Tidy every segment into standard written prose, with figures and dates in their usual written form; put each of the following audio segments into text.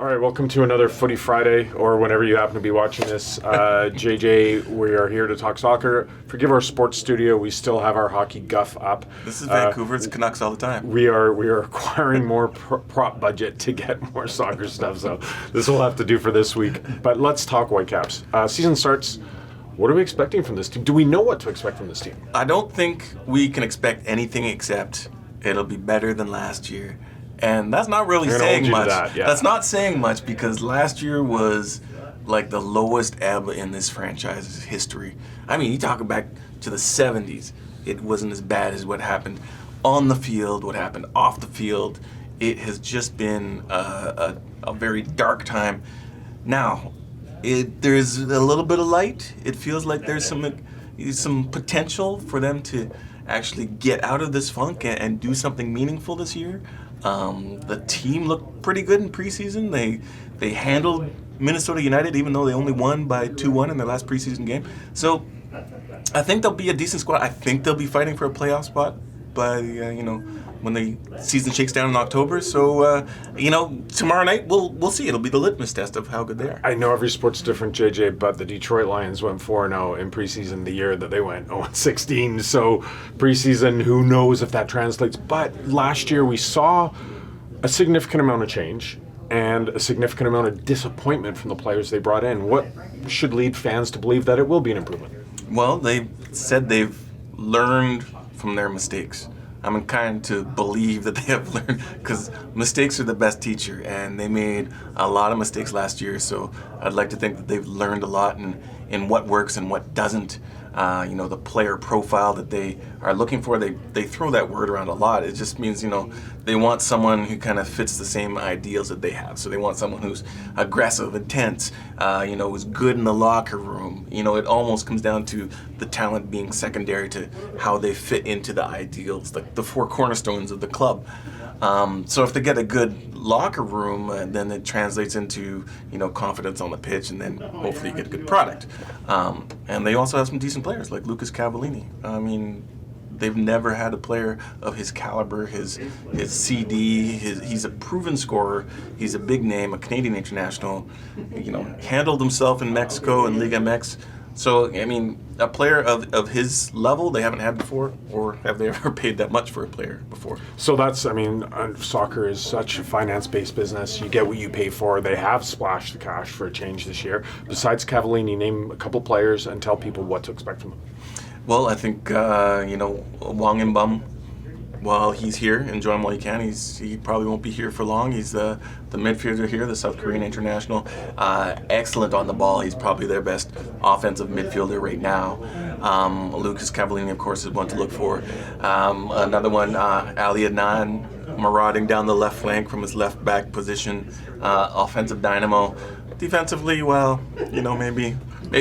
All right, welcome to another Footy Friday, or whenever you happen to be watching this. JJ, we are here to talk soccer. Forgive our sports studio, we still have our hockey guff up. This is Vancouver, it's Canucks all the time. We are acquiring more prop budget to get more soccer stuff, so this will have to do for this week. But let's talk Whitecaps. Season starts. What are we expecting from this team? Do we know what to expect from this team? I don't think we can expect anything except it'll be better than last year. And that's not really saying much. That's not saying much because last year was like the lowest ebb in this franchise's history. I mean, you talk back to the 70s, it wasn't as bad as what happened on the field, what happened off the field. It has just been a very dark time. Now, there's a little bit of light. It feels like there's some potential for them to actually get out of this funk and do something meaningful this year. The team looked pretty good in preseason. They handled Minnesota United, even though they only won by 2-1 in their last preseason game. So I think they'll be a decent squad. I think they'll be fighting for a playoff spot by when the season shakes down in October. So tomorrow night we'll see. It'll be the litmus test of how good they are. I know every sport's different, JJ, but the Detroit Lions went 4-0 in preseason the year that they went 0-16. So preseason, who knows if that translates. But last year we saw a significant amount of change and a significant amount of disappointment from the players they brought in. What should lead fans to believe that it will be an improvement? Well, they said they've learned from their mistakes. I'm inclined to believe that they have learned because mistakes are the best teacher, and they made a lot of mistakes last year. So I'd like to think that they've learned a lot in what works and what doesn't. The player profile that they are looking for, they throw that word around a lot. It just means, they want someone who kind of fits the same ideals that they have. So they want someone who's aggressive, intense, who's good in the locker room. It almost comes down to the talent being secondary to how they fit into the ideals, like the four cornerstones of the club. So if they get a good locker room, then it translates into confidence on the pitch, and then hopefully you get a good product. And they also have some decent players like Lucas Cavallini. I mean, they've never had a player of his caliber, his CD. He's a proven scorer. He's a big name, a Canadian international. Handled himself in Mexico and Liga MX. So, I mean, a player of his level they haven't had before, or have they ever paid that much for a player before? So soccer is such a finance-based business. You get what you pay for. They have splashed the cash for a change this year. Besides Cavallini, name a couple players and tell people what to expect from them. Well, I think, Wang Mbum, while he's here, enjoy him while you can. He probably won't be here for long. He's the midfielder here, the South Korean international. Excellent on the ball. He's probably their best offensive midfielder right now. Lucas Cavallini, of course, is one to look for. Another one, Ali Adnan, marauding down the left flank from his left back position. Offensive dynamo. Defensively, well, maybe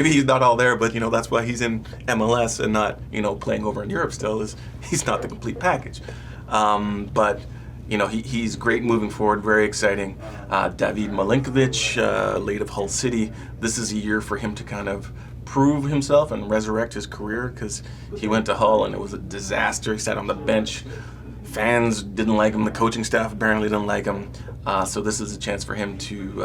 he's not all there, but that's why he's in MLS and not playing over in Europe still. He's not the complete package. But he's great moving forward, very exciting. David Milinkovic, late of Hull City. This is a year for him to kind of prove himself and resurrect his career because he went to Hull and it was a disaster. He sat on the bench. Fans didn't like him. The coaching staff apparently didn't like him. So this is a chance for him to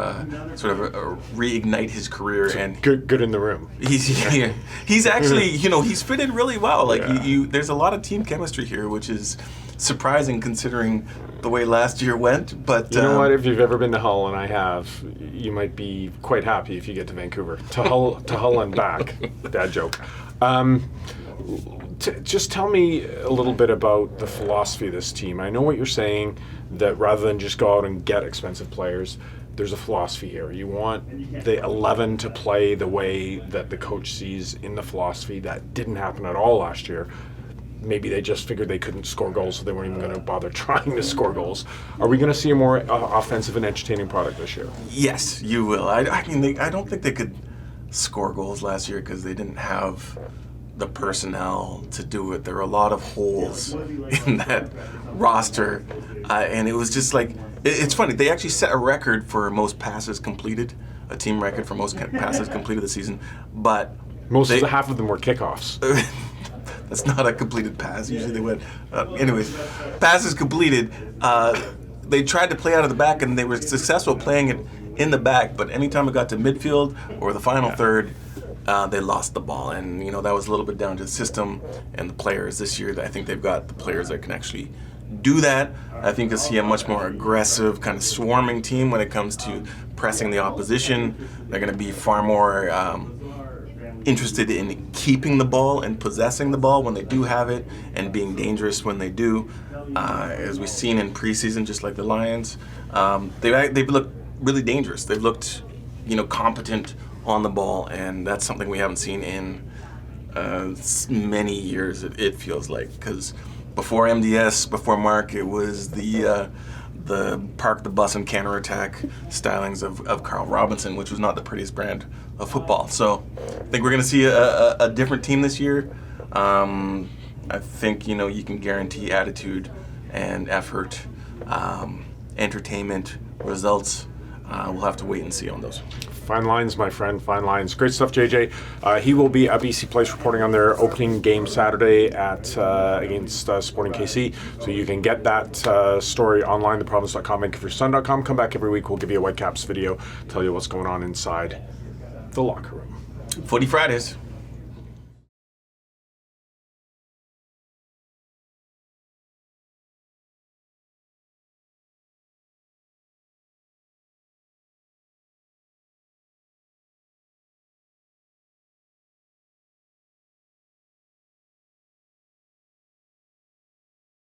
sort of reignite his career. And good in the room. He's actually, he's fit in really well. There's a lot of team chemistry here, which is surprising considering the way last year went. But you know what? If you've ever been to Hull, and I have, you might be quite happy if you get to Vancouver. To Hull and back. Dad joke. Just tell me a little bit about the philosophy of this team. I know what you're saying, that rather than just go out and get expensive players, there's a philosophy here. You want the 11 to play the way that the coach sees in the philosophy. That didn't happen at all last year. Maybe they just figured they couldn't score goals, so they weren't even going to bother trying to score goals. Are we going to see a more offensive and entertaining product this year? Yes, you will. I don't think they could score goals last year because they didn't have the personnel to do it. There are a lot of holes in that roster, and it was just like it's funny. They actually set a record for most passes completed, a team record for most passes completed this season. But half of them were kickoffs. That's not a completed pass. Usually they went. Anyways, passes completed. they tried to play out of the back, and they were successful playing it in the back. But anytime it got to midfield or the final third, they lost the ball, and that was a little bit down to the system and the players. This year, I think they've got the players that can actually do that. I think you'll see a much more aggressive, kind of swarming team when it comes to pressing the opposition. They're going to be far more interested in keeping the ball and possessing the ball when they do have it, and being dangerous when they do. As we've seen in preseason, just like the Lions, they've looked really dangerous. They've looked, competent on the ball, and that's something we haven't seen in many years. It feels like, because before MDS, before Mark, it was the park the bus and counterattack stylings of Carl Robinson, which was not the prettiest brand of football. So I think we're going to see a different team this year. I think you can guarantee attitude and effort, entertainment, results. We'll have to wait and see on those. Fine lines, my friend, fine lines. Great stuff, JJ. He will be at BC Place reporting on their opening game Saturday against Sporting KC. So you can get that story online, theprovince.com, vancouversun.com. Come back every week. We'll give you a Whitecaps video, tell you what's going on inside the locker room. Footy Fridays.